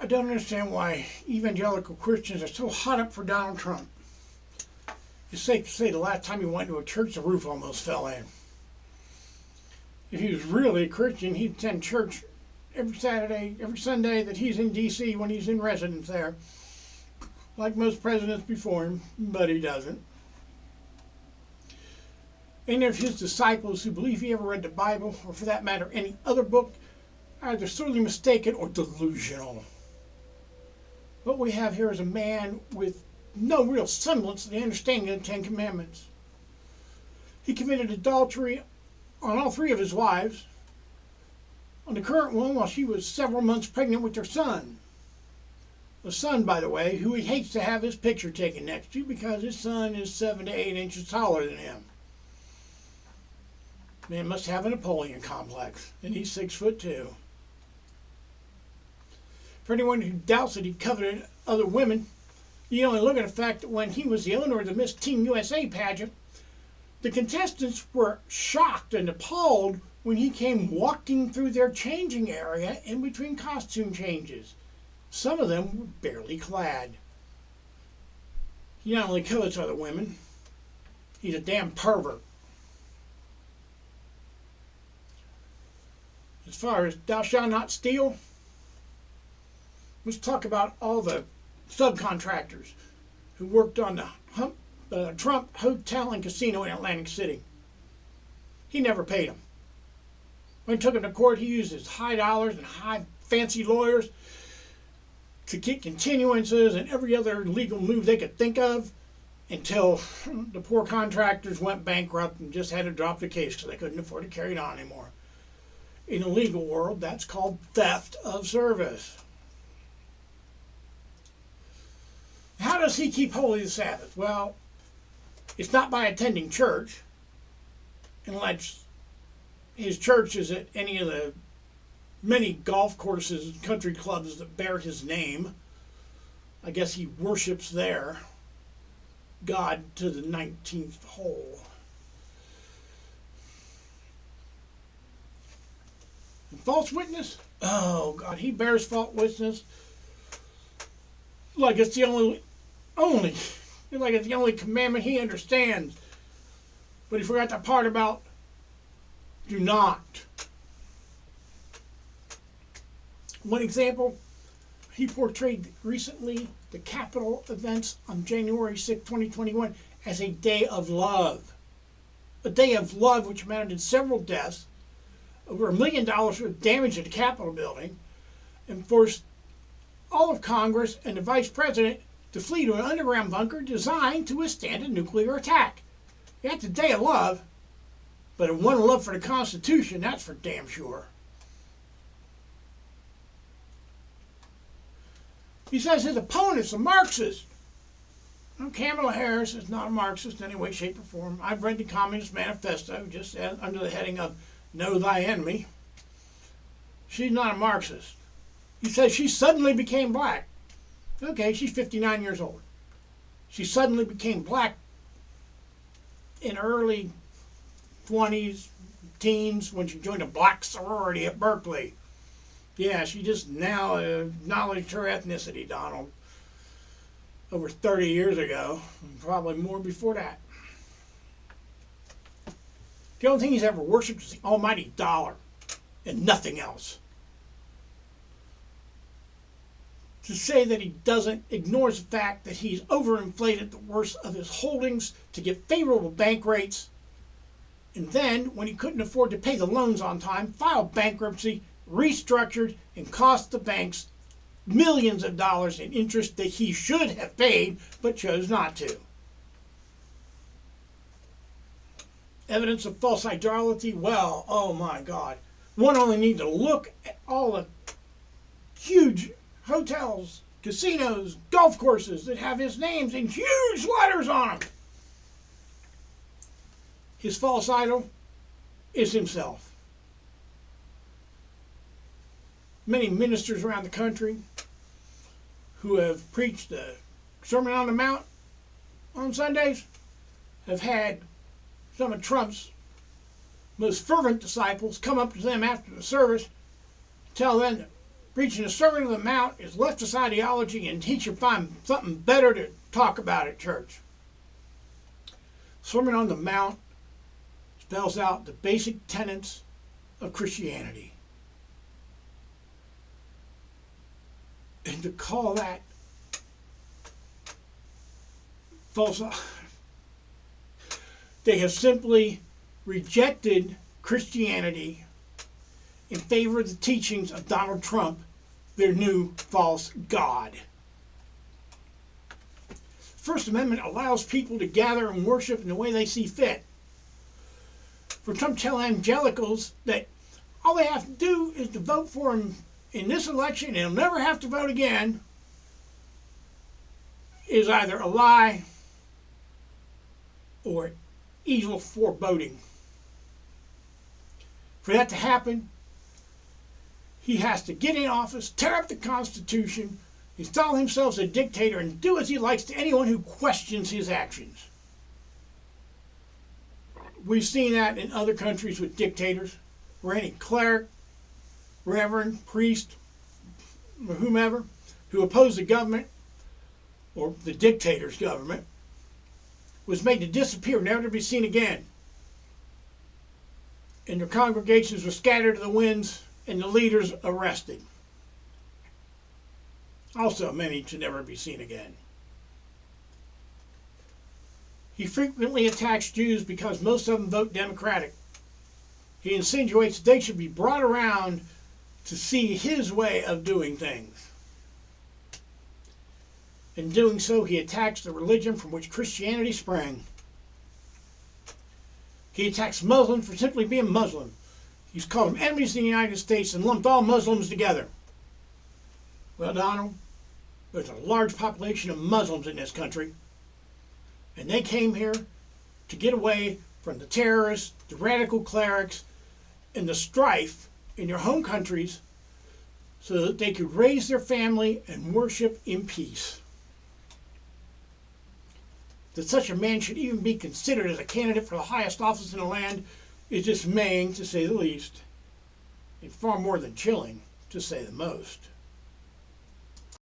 I don't understand why evangelical Christians are so hot up for Donald Trump. It's safe to say the last time he went to a church, the roof almost fell in. If he was really a Christian, he'd attend church every Saturday, every Sunday that he's in D.C. when he's in residence there, like most presidents before him, but he doesn't. Any of his disciples who believe he ever read the Bible, or for that matter any other book, are either sorely mistaken or delusional. What we have here is a man with no real semblance of the understanding of the Ten Commandments. He committed adultery on all three of his wives, on the current one while she was several months pregnant with their son. A son, by the way, who he hates to have his picture taken next to because his son is 7 to 8 inches taller than him. Man must have a Napoleon complex, and he's 6'2". For anyone who doubts that he coveted other women, you only look at the fact that when he was the owner of the Miss Teen USA pageant, the contestants were shocked and appalled when he came walking through their changing area in between costume changes. Some of them were barely clad. He not only covets other women, he's a damn pervert. As far as thou shalt not steal, let's talk about all the subcontractors who worked on the Trump Hotel and Casino in Atlantic City. He never paid them. When he took him to court, he used his high dollars and high fancy lawyers to get continuances and every other legal move they could think of until the poor contractors went bankrupt and just had to drop the case because they couldn't afford to carry it on anymore. In the legal world, that's called theft of service. How does he keep holy the Sabbath? Well, it's not by attending church, unless his church is at any of the many golf courses and country clubs that bear his name. I guess he worships there, God to the 19th hole. And false witness? Oh, God, he bears false witness like it's the only commandment he understands. But he forgot that part about do not. One example, he portrayed recently the Capitol events on January 6, 2021 as a day of love. A day of love which amounted to several deaths, over $1 million worth of damage to the Capitol building, and forced all of Congress and the Vice President to flee to an underground bunker designed to withstand a nuclear attack. That's a day of love, but one of love for the Constitution, that's for damn sure. He says his opponent's a Marxist. Well, Kamala Harris is not a Marxist in any way, shape, or form. I've read the Communist Manifesto, just under the heading of Know Thy Enemy. She's not a Marxist. He says she suddenly became black. Okay, she's 59 years old. She suddenly became black in her early 20s, teens, when she joined a black sorority at Berkeley. Yeah, she just now acknowledged her ethnicity, Donald. Over 30 years ago, and probably more before that. The only thing he's ever worshipped is the almighty dollar and nothing else. To say that he doesn't ignores the fact that he's overinflated the worth of his holdings to get favorable bank rates, and then, when he couldn't afford to pay the loans on time, filed bankruptcy, restructured, and cost the banks millions of dollars in interest that he should have paid but chose not to. Evidence of false idolatry? Well, oh my God. One only needs to look at all the huge hotels, casinos, golf courses that have his names in huge letters on them. His false idol is himself. Many ministers around the country who have preached the Sermon on the Mount on Sundays have had some of Trump's most fervent disciples come up to them after the service, tell them that preaching a Sermon on the Mount is leftist ideology, and he should find something better to talk about at church. Sermon on the Mount spells out the basic tenets of Christianity. And to call that false, they have simply rejected Christianity in favor of the teachings of Donald Trump, their new false god. The First Amendment allows people to gather and worship in the way they see fit. For Trump tell evangelicals that all they have to do is to vote for him in this election and he'll never have to vote again is either a lie or evil foreboding. For that to happen, he has to get in office, tear up the Constitution, install himself as a dictator, and do as he likes to anyone who questions his actions. We've seen that in other countries with dictators, where any cleric, reverend, priest, or whomever who opposed the government or the dictator's government was made to disappear, never to be seen again. And their congregations were scattered to the winds and the leaders arrested. Also, many to never be seen again. He frequently attacks Jews because most of them vote Democratic. He insinuates that they should be brought around to see his way of doing things. In doing so, he attacks the religion from which Christianity sprang. He attacks Muslims for simply being Muslim. He's called them enemies in the United States and lumped all Muslims together. Well, Donald, there's a large population of Muslims in this country, and they came here to get away from the terrorists, the radical clerics, and the strife in their home countries so that they could raise their family and worship in peace. That such a man should even be considered as a candidate for the highest office in the land is dismaying, to say the least, and far more than chilling, to say the most.